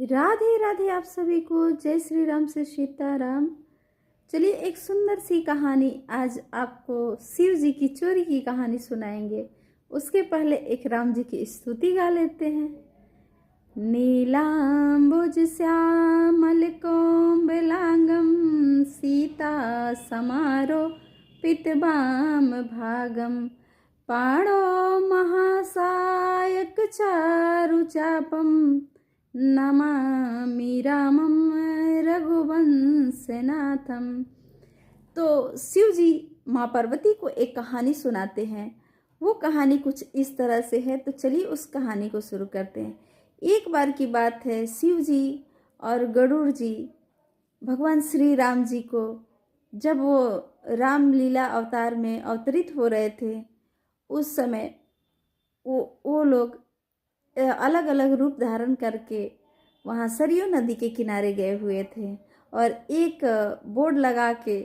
राधे राधे आप सभी को। जय श्री राम से सीताराम। चलिए एक सुंदर सी कहानी आज आपको शिव जी की चोरी की कहानी सुनाएंगे। उसके पहले एक राम जी की स्तुति गा लेते हैं। नीलांबुज श्यामल कोमलांगम सीता समारो पितबाम भागम पाणो महासायक चारुचापम नमामि रामम रघुवंशनाथम। तो शिव जी माँ पार्वती को एक कहानी सुनाते हैं। वो कहानी कुछ इस तरह से है, तो चलिए उस कहानी को शुरू करते हैं। एक बार की बात है, शिव जी और गरुड़ जी भगवान श्री राम जी को जब वो रामलीला अवतार में अवतरित हो रहे थे, उस समय वो लोग अलग अलग रूप धारण करके वहाँ सरयू नदी के किनारे गए हुए थे और एक बोर्ड लगा के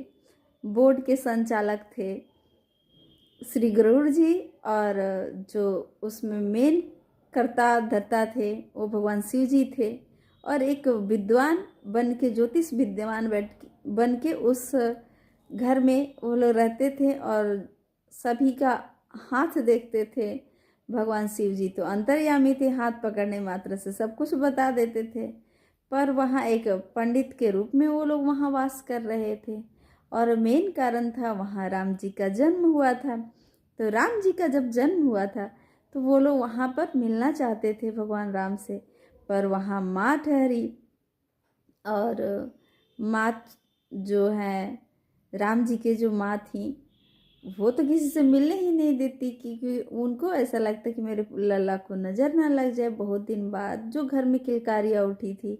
बोर्ड के संचालक थे श्री गरुड़ जी, और जो उसमें मेन कर्ता धर्ता थे वो भगवान शिव जी थे। और एक विद्वान बन के, ज्योतिष विद्वान बन के उस घर में वो लोग रहते थे और सभी का हाथ देखते थे। भगवान शिव जी तो अंतर्यामी थे, हाथ पकड़ने मात्र से सब कुछ बता देते थे। पर वहाँ एक पंडित के रूप में वो लोग वहाँ वास कर रहे थे और मेन कारण था वहाँ राम जी का जन्म हुआ था। तो राम जी का जब जन्म हुआ था तो वो लोग वहाँ पर मिलना चाहते थे भगवान राम से, पर वहाँ माँ ठहरी और माँ जो है राम जी के जो माँ थी वो तो किसी से मिलने ही नहीं देती, क्योंकि उनको ऐसा लगता कि मेरे लल्ला को नज़र ना लग जाए। बहुत दिन बाद जो घर में किलकारियाँ उठी थी,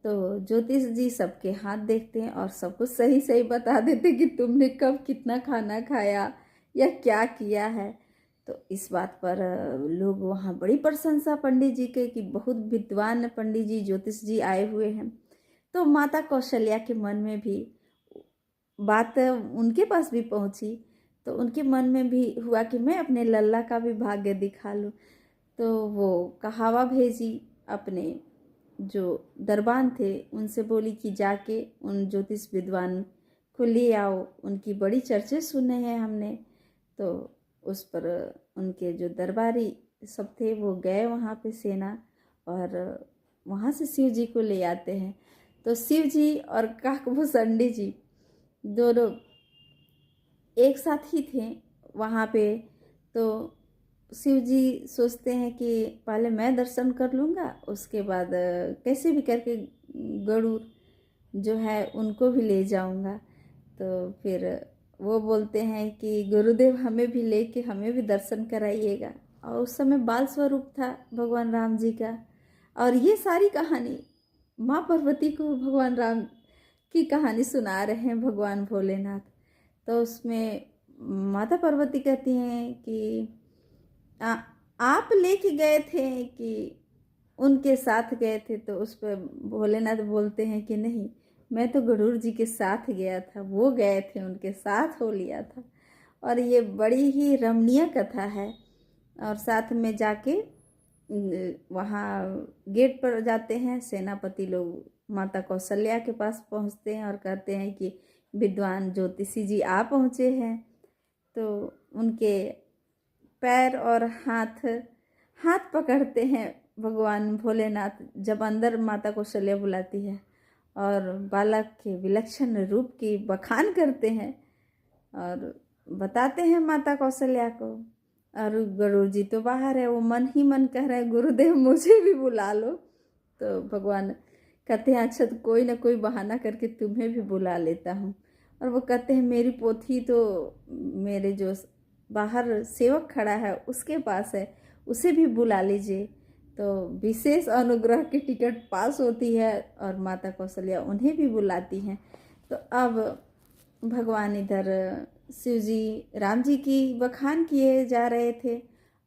तो ज्योतिष जी सबके हाथ देखते हैं और सब कुछ सही सही बता देते कि तुमने कब कितना खाना खाया या क्या किया है। तो इस बात पर लोग वहाँ बड़ी प्रशंसा पंडित जी के कि बहुत विद्वान पंडित जी, ज्योतिष जी आए हुए हैं। तो माता कौशल्या के मन में भी बात उनके पास भी पहुँची, तो उनके मन में भी हुआ कि मैं अपने लल्ला का भी भाग्य दिखा लूँ। तो वो कहावा भेजी अपने जो दरबान थे उनसे, बोली कि जाके उन ज्योतिष विद्वान को ले आओ, उनकी बड़ी चर्चे सुने हैं हमने। तो उस पर उनके जो दरबारी सब थे वो गए वहाँ पे सेना, और वहाँ से शिव जी को ले आते हैं। तो शिव जी और काकभूषणी जी दोनों एक साथ ही थे वहाँ पे। तो शिव जी सोचते हैं कि पहले मैं दर्शन कर लूँगा, उसके बाद कैसे भी करके गरुड़ जो है उनको भी ले जाऊँगा। तो फिर वो बोलते हैं कि गुरुदेव हमें भी लेके हमें भी दर्शन कराइएगा। और उस समय बाल स्वरूप था भगवान राम जी का। और ये सारी कहानी माँ पार्वती को भगवान राम की कहानी सुना रहे हैं भगवान भोलेनाथ। तो उसमें माता पार्वती कहती हैं कि आप लेके गए थे कि उनके साथ गए थे। तो उस पर भोलेनाथ बोलते हैं कि नहीं, मैं तो गरुड़ जी के साथ गया था, वो गए थे उनके साथ हो लिया था। और ये बड़ी ही रमणीय कथा है। और साथ में जाके वहाँ गेट पर जाते हैं, सेनापति लोग माता कौशल्या के पास पहुँचते हैं और कहते हैं कि विद्वान ज्योतिषी जी आ पहुँचे हैं। तो उनके पैर और हाथ पकड़ते हैं भगवान भोलेनाथ। जब अंदर माता कौशल्या बुलाती है और बालक के विलक्षण रूप की बखान करते हैं और बताते हैं माता कौशल्या को। और गरुड़ जी तो बाहर है, वो मन ही मन कह रहे हैं गुरुदेव मुझे भी बुला लो। तो भगवान कहते हैं अच्छा, तो कोई ना कोई बहाना करके तुम्हें भी बुला लेता हूँ। और वो कहते हैं मेरी पोथी तो मेरे जो बाहर सेवक खड़ा है उसके पास है, उसे भी बुला लीजिए। तो विशेष अनुग्रह की टिकट पास होती है और माता कौशल्या उन्हें भी बुलाती हैं। तो अब भगवान इधर शिव जी राम जी की बखान किए जा रहे थे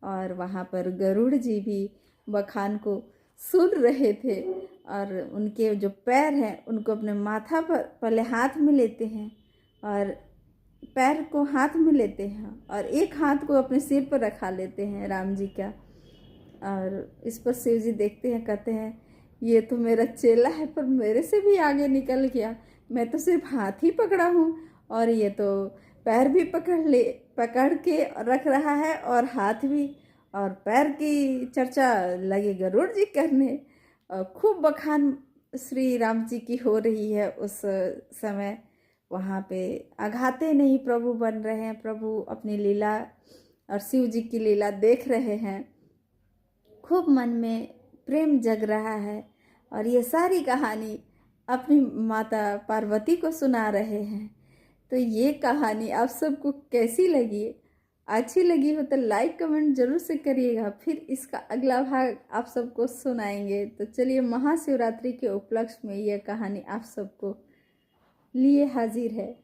और वहाँ पर गरुड़ जी भी बखान को सुन रहे थे। और उनके जो पैर हैं उनको अपने माथा पर पहले हाथ में लेते हैं और पैर को हाथ में लेते हैं और एक हाथ को अपने सिर पर रखा लेते हैं राम जी का। और इस पर शिव जी देखते हैं, कहते हैं ये तो मेरा चेला है पर मेरे से भी आगे निकल गया। मैं तो सिर्फ हाथ ही पकड़ा हूँ और ये तो पैर भी पकड़ के रख रहा है और हाथ भी, और पैर की चर्चा लगे गरुड़ जी करने। खूब बखान श्री राम जी की हो रही है उस समय। वहाँ पे अघाते नहीं प्रभु बन रहे हैं, प्रभु अपनी लीला और शिव जी की लीला देख रहे हैं। खूब मन में प्रेम जग रहा है और ये सारी कहानी अपनी माता पार्वती को सुना रहे हैं। तो ये कहानी आप सबको कैसी लगी? अच्छी लगी हो तो लाइक कमेंट जरूर से करिएगा। फिर इसका अगला भाग आप सबको सुनाएंगे। तो चलिए, महाशिवरात्रि के उपलक्ष्य में यह कहानी आप सबको लिए हाजिर है।